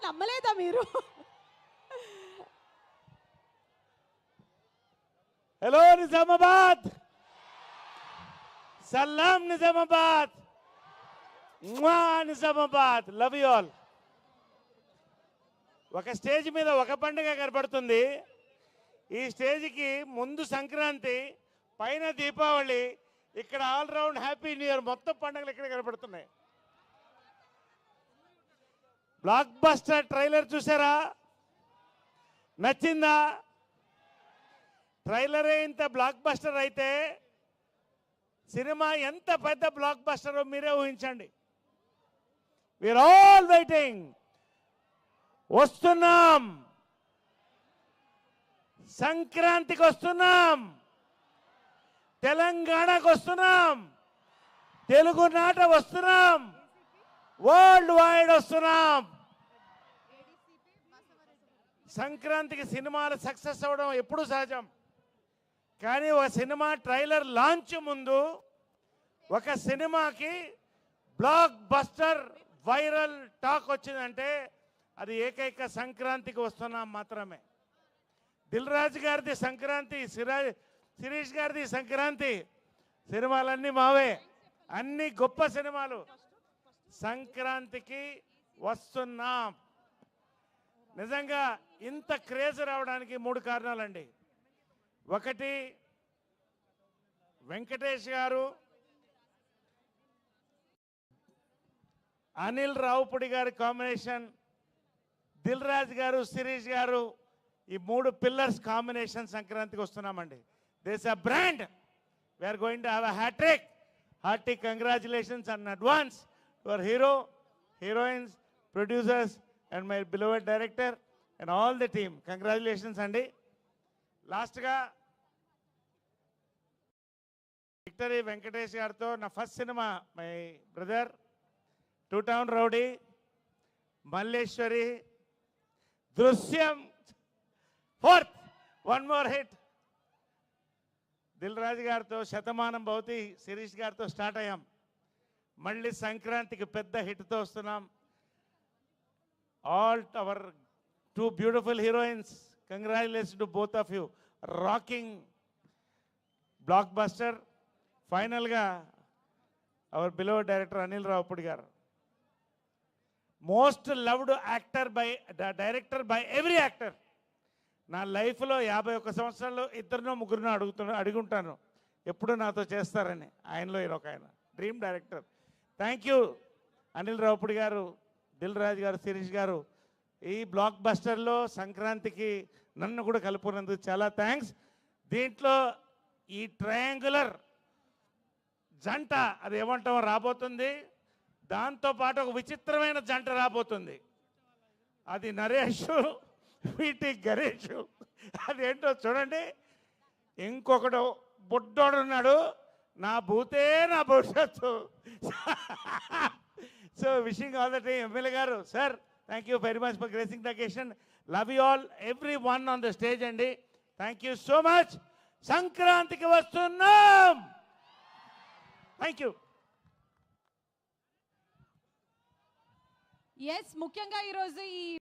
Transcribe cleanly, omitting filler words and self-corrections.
నమ్మలేదా మీరు? हेलो निजामाबाद, सलाम Nizamabad, Nizamabad, love you all. ఒక స్టేజ్ మీద ఒక పండుగ కనబడుతుంది. ఈ స్టేజ్కి ముందు సంక్రాంతి, పైన దీపావళి, ఇక్కడ all round happy new year, మొత్తం పండుగలు ఇక్కడ కనబడుతున్నాయి. బ్లాక్ బస్టర్ ట్రైలర్ చూసారా? నచ్చిందా? ట్రైలరే ఇంత బ్లాక్ బస్టర్ అయితే సినిమా ఎంత పెద్ద బ్లాక్ బస్టరో మీరే ఊహించండి. We're all waiting. వస్తున్నాం, సంక్రాంతికి వస్తున్నాం, తెలంగాణకు వస్తున్నాం, తెలుగునాట వస్తున్నాం, వరల్డ్ వైడ్ వస్తున్నాం. సంక్రాంతికి సినిమాలు సక్సెస్ అవ్వడం ఎప్పుడూ సహజం. కానీ ఒక సినిమా ట్రైలర్ లాంచ్ ముందు ఒక సినిమాకి బ్లాక్ బస్టర్ వైరల్ టాక్ వచ్చిందంటే అది ఏకైక సంక్రాంతికి వస్తున్నాం మాత్రమే. దిల్ రాజు గారిది సంక్రాంతి, శిరీష్ గారిది సంక్రాంతి, సినిమాలన్నీ మావే, అన్ని గొప్ప సినిమాలు. సంక్రాంతికి వస్తున్నాం. నిజంగా ఇంత క్రేజ్ రావడానికి 3 కారణాలండి. ఒకటి, వెంకటేష్ గారు, అనిల్ రావుపూడి గారి కాంబినేషన్, దిల్ రాజు గారు, శిరీష్ గారు, ఈ 3 పిల్లర్స్ కాంబినేషన్ సంక్రాంతికి వస్తున్నామండి. This a brand. We're going to have a hattrick. Hearty congratulations in advance to our hero, heroines, producers and my beloved director and all the team. Congratulations అండి. లాస్ట్గా విక్టరీ వెంకటేష్ గారితో నా first cinema, my brother, 2 town rowdy, Malleswari, Drishyam 4th, 1 more hit. Dil Raju గారితో శతమానం భవతి, శిరీష్ గారితో start అయ్యాం. మళ్ళీ సంక్రాంతికి పెద్ద హిట్తో వస్తున్నాం. All our 2 beautiful heroines, congratulation to both of you. Rocking blockbuster. ఫైనల్గా our beloved director Anil Ravipudi గారు, most loved actor by director by every actor. నా లైఫ్లో 51 సంవత్సరాల్లో 2-3 అడుగుంటాను ఎప్పుడు నాతో చేస్తారని. ఆయనలో ఒక ఆయన dream director. Thank you Anil Ravipudi గారు, దిల్ రాజు గారు, శిరీష్ గారు. ఈ బ్లాక్ బస్టర్లో సంక్రాంతికి నన్ను కూడా కలుపుకున్నందుకు చాలా థ్యాంక్స్. దీంట్లో ఈ ట్రయాంగులర్ జంట, అది ఏమంటామో రాబోతుంది. దాంతోపాటు ఒక విచిత్రమైన జంట రాబోతుంది. అది నరేష్, వీటి గణేష్. అదేంటో చూడండి. ఇంకొకడు బుడ్డోడు ఉన్నాడు. నా భూతే నా భవిష్యత్తు. So wishing all the team. MLA గారు, sir, thank you very much for gracing the occasion. Love you all, every one on the stage అండి. Thank you so much. సంక్రాంతికి వస్తున్నాం. Thank you. ఎస్, ముఖ్యంగా ఈరోజు ఈ